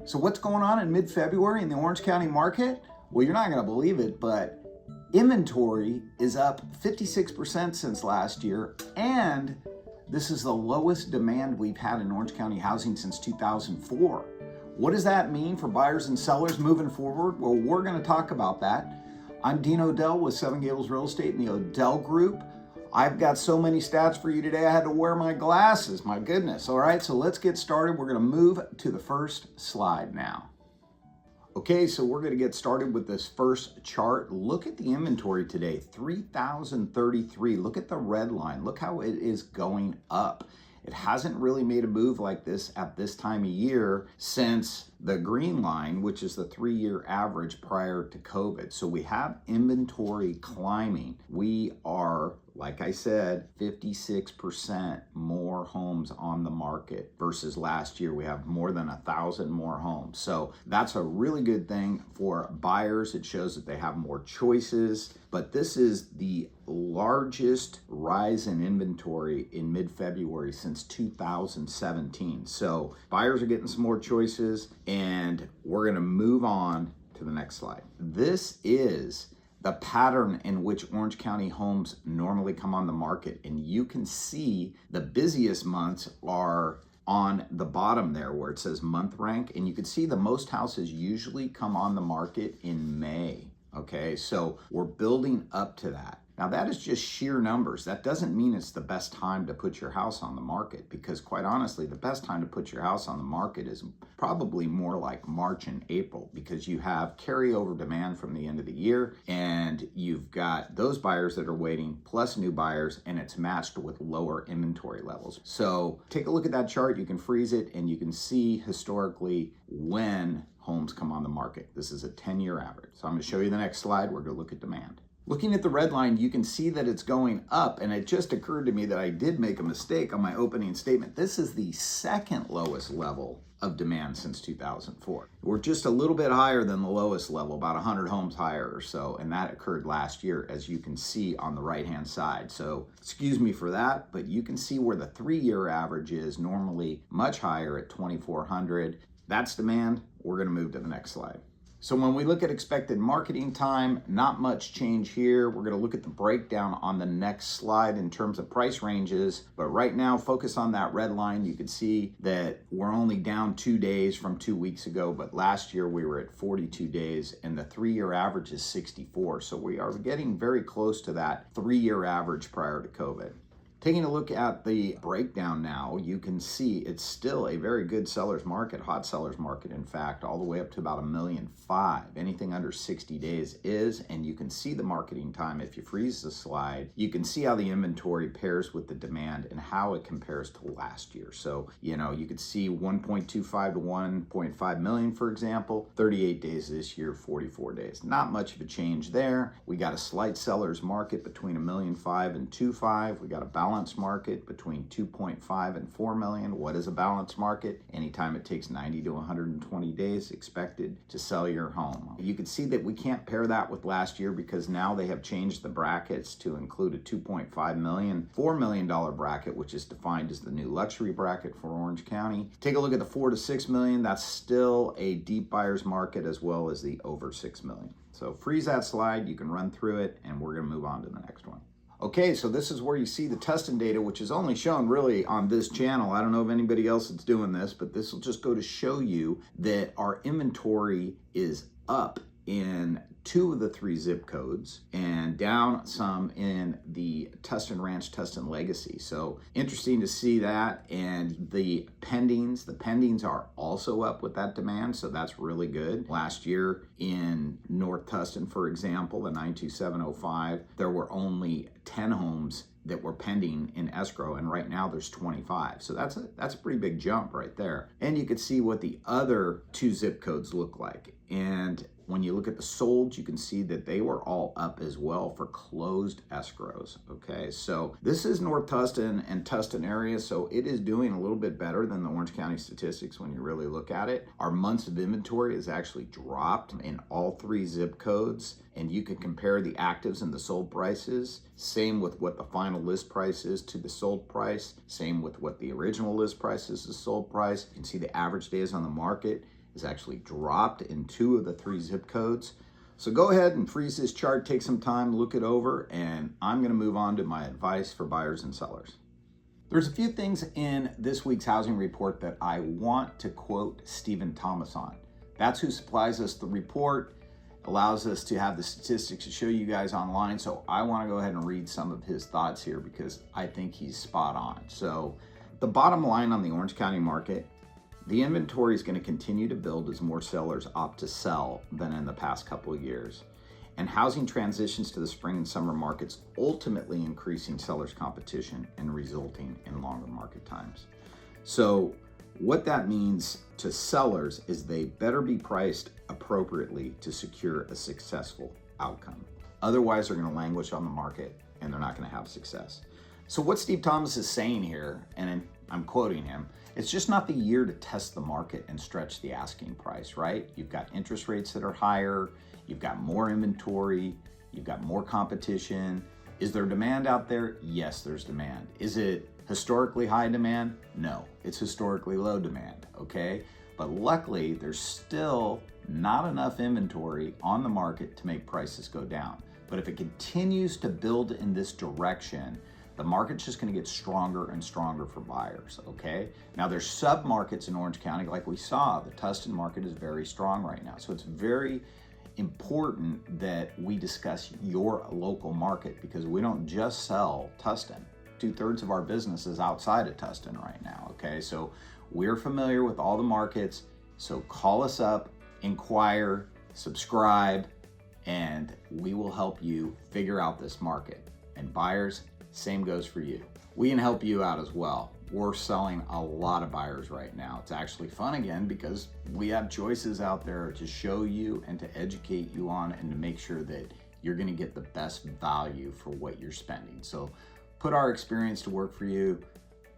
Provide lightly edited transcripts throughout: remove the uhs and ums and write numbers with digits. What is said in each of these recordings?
So what's going on in mid-February in the Orange County market? Well, you're not going to believe it, but inventory is up 56% since last year, and this is the lowest demand we've had in Orange County housing since 2004. What does that mean for buyers and sellers moving forward? Well, we're going to talk about that. I'm Dean Odell with Seven Gables Real Estate in the Odell Group. I've got so many stats for you today, I had to wear my glasses, my goodness. All right, so let's get started. We're gonna move to the first slide now. Okay, so we're gonna get started with this first chart. Look at the inventory today, 3,033. Look at the red line, look how it is going up. It hasn't really made a move like this at this time of year since the green line, which is the 3-year average prior to COVID. So we have inventory climbing. We are, like I said, 56% more homes on the market versus last year. We have more than 1,000 more homes. So that's a really good thing for buyers. It shows that they have more choices. But this is the largest rise in inventory in mid-February since 2017. So buyers are getting some more choices, and we're gonna move on to the next slide. This is the pattern in which Orange County homes normally come on the market. And you can see the busiest months are on the bottom there where it says month rank. And you can see the most houses usually come on the market in May. Okay, so we're building up to that. Now that is just sheer numbers. That doesn't mean it's the best time to put your house on the market, because quite honestly, the best time to put your house on the market is probably more like March and April, because you have carryover demand from the end of the year, and you've got those buyers that are waiting plus new buyers, and it's matched with lower inventory levels. So take a look at that chart. You can freeze it and you can see historically when homes come on the market. This is a 10-year average. So I'm going to show you the next slide. We're going to look at demand. Looking at the red line, you can see that it's going up, and it just occurred to me that I did make a mistake on my opening statement. This is the second lowest level of demand since 2004. We're just a little bit higher than the lowest level, about 100 homes higher or so, and that occurred last year, as you can see on the right-hand side. So excuse me for that, but you can see where the 3-year average is normally much higher at 2,400. That's demand. We're going to move to the next slide. So when we look at expected marketing time, not much change here. We're going to look at the breakdown on the next slide in terms of price ranges. But right now, focus on that red line. You can see that we're only down 2 days from 2 weeks ago, but last year we were at 42 days, and the 3-year average is 64. So we are getting very close to that 3-year average prior to COVID. Taking a look at the breakdown now, you can see it's still a very good seller's market, hot seller's market, in fact, all the way up to about 1.5 million. Anything under 60 days is, and you can see the marketing time. If you freeze the slide, you can see how the inventory pairs with the demand and how it compares to last year. So, you can see 1.25 to 1.5 million, for example, 38 days this year, 44 days. Not much of a change there. We got a slight seller's market between 1.5 million and 2.5. We got a balance market between 2.5 and 4 million. What is a balanced market? Anytime it takes 90 to 120 days expected to sell your home. You can see that we can't pair that with last year, because now they have changed the brackets to include a 2.5 million, $4 million bracket, which is defined as the new luxury bracket for Orange County. Take a look at the 4 to 6 million. That's still a deep buyer's market, as well as the over 6 million. So freeze that slide. You can run through it, and we're going to move on to the next one. Okay, so this is where you see the Tustin data, which is only shown really on this channel. I don't know of anybody else that's doing this, but this will just go to show you that our inventory is up in 2 of the 3 zip codes and down some in the Tustin Ranch, Tustin Legacy. So interesting to see that. And the pendings are also up with that demand, so that's really good. Last year in North Tustin, for example, the 92705, there were only 10 homes that were pending in escrow, and right now there's 25. So that's a pretty big jump right there. And you can see what the other 2 zip codes look like. And when you look at the solds, you can see that they were all up as well for closed escrows. Okay, so this is North Tustin and Tustin area, so it is doing a little bit better than the Orange County statistics when you really look at it. Our months of inventory has actually dropped in all 3 zip codes, and you can compare the actives and the sold prices. Same with what the final list price is to the sold price. Same with what the original list price is to sold price. You can see the average days on the market has actually dropped in 2 of the 3 zip codes. So go ahead and freeze this chart, take some time, look it over, and I'm going to move on to my advice for buyers and sellers. There's a few things in this week's housing report that I want to quote Stephen Thomas on. That's who supplies us the report, allows us to have the statistics to show you guys online. So I want to go ahead and read some of his thoughts here because I think he's spot on. So the bottom line on the Orange County market, the inventory is going to continue to build as more sellers opt to sell than in the past couple of years. And housing transitions to the spring and summer markets, ultimately increasing sellers' competition and resulting in longer market times. So what that means to sellers is they better be priced appropriately to secure a successful outcome. Otherwise, they're going to languish on the market and they're not going to have success. So what Steve Thomas is saying here, and I'm quoting him, it's just not the year to test the market and stretch the asking price, right? You've got interest rates that are higher, you've got more inventory, you've got more competition. Is there demand out there? Yes, there's demand. Is it historically high demand? No, it's historically low demand, okay? But luckily, there's still not enough inventory on the market to make prices go down. But if it continues to build in this direction, the market's just going to get stronger and stronger for buyers, okay? Now, there's sub-markets in Orange County, like we saw. The Tustin market is very strong right now. So it's very important that we discuss your local market because we don't just sell Tustin. 2/3 of our business is outside of Tustin right now, okay? So we're familiar with all the markets. So call us up, inquire, subscribe, and we will help you figure out this market. And buyers, same goes for you. We can help you out as well. We're selling a lot of buyers right now. It's actually fun again because we have choices out there to show you and to educate you on and to make sure that you're going to get the best value for what you're spending. So put our experience to work for you.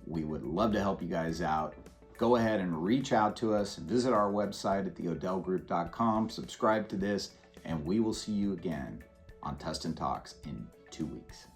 We would love to help you guys out. Go ahead and reach out to us. Visit our website at theodellgroup.com. Subscribe to this, and we will see you again on Tustin Talks in 2 weeks.